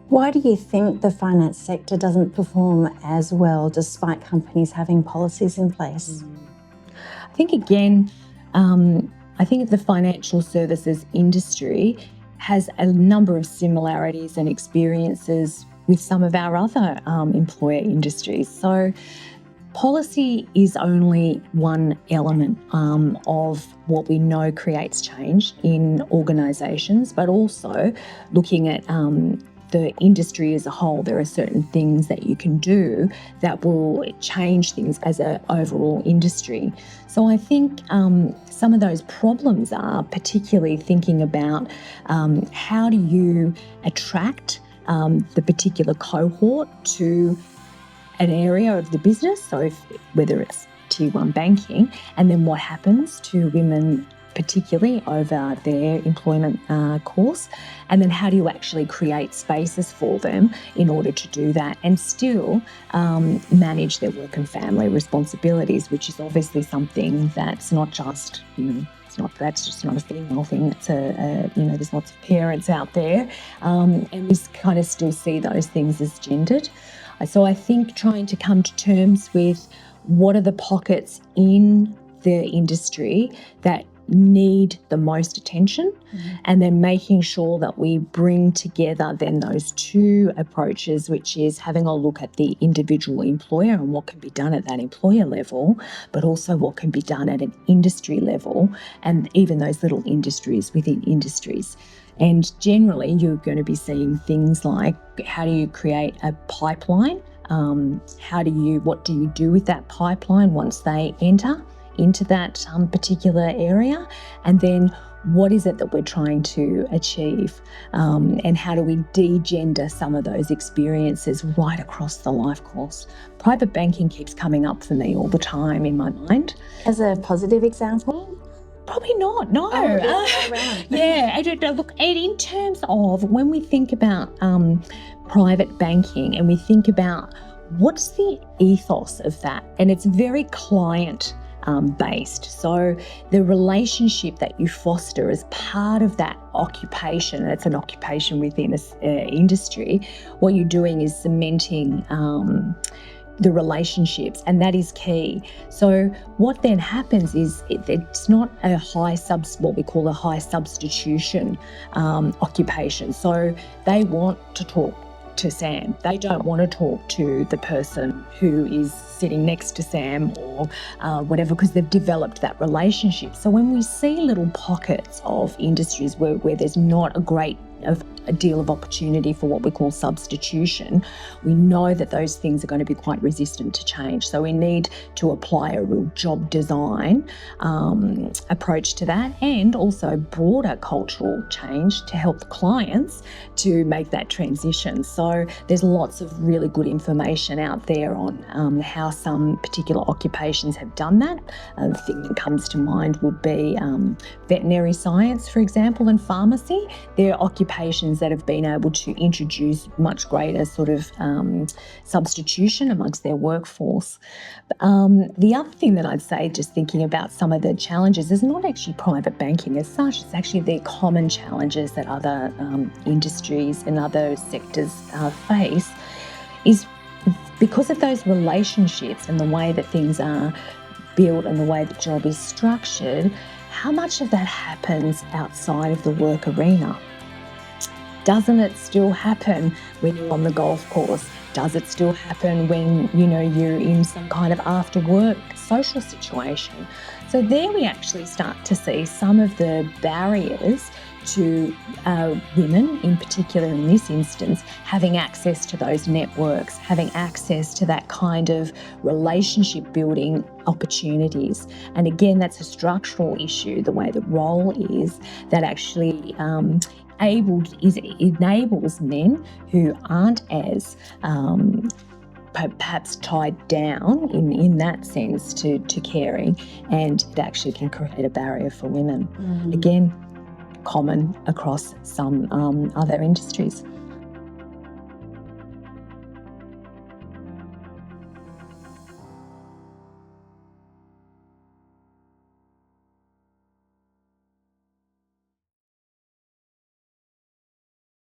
Why do you think the finance sector doesn't perform as well despite companies having policies in place? I think, again, I think the financial services industry has a number of similarities and experiences with some of our other employer industries. So policy is only one element of what we know creates change in organisations, but also looking at the industry as a whole, there are certain things that you can do that will change things as an overall industry. So I think some of those problems are particularly thinking about how do you attract the particular cohort to an area of the business, so whether it's Tier 1 banking, and then what happens to women particularly over their employment course, and then how do you actually create spaces for them in order to do that and still manage their work and family responsibilities, which is obviously something that's not just, that's just not a female thing. It's there's lots of parents out there, and we kind of still see those things as gendered. So I think trying to come to terms with what are the pockets in the industry that need the most attention, and then making sure that we bring together then those two approaches, which is having a look at the individual employer and what can be done at that employer level, but also what can be done at an industry level, and even those little industries within industries. And generally, you're going to be seeing things like, how do you create a pipeline? What do you do with that pipeline once they enter into that particular area? And then what is it that we're trying to achieve? And how do we de-gender some of those experiences right across the life course? Private banking keeps coming up for me all the time in my mind. As a positive example? Probably not, no. Yeah, I don't know. Look, and in terms of when we think about private banking and we think about what's the ethos of that, and it's very client based. So the relationship that you foster as part of that occupation, and it's an occupation within an industry, what you're doing is cementing the relationships, and that is key. So what then happens is it's not what we call a high substitution occupation. So they want to talk to Sam. They don't want to talk to the person who is sitting next to Sam or whatever, because they've developed that relationship. So when we see little pockets of industries where there's not a deal of opportunity for what we call substitution, we know that those things are going to be quite resistant to change. So we need to apply a real job design approach to that, and also broader cultural change to help the clients to make that transition. So there's lots of really good information out there on how some particular occupations have done that. The thing that comes to mind would be veterinary science, for example, and pharmacy. They're occupations that have been able to introduce much greater sort of substitution amongst their workforce. The other thing that I'd say, just thinking about some of the challenges, is not actually private banking as such, it's actually the common challenges that other industries and other sectors face, is because of those relationships and the way that things are built and the way the job is structured. How much of that happens outside of the work arena? Doesn't it still happen when you're on the golf course? Does it still happen when you're in some kind of after work social situation? So there we actually start to see some of the barriers to women, in particular in this instance, having access to those networks, having access to that kind of relationship building opportunities. And again, that's a structural issue, the way the role is, that actually enables men who aren't as perhaps tied down in that sense to caring, and it actually can create a barrier for women. Again, common across some other industries.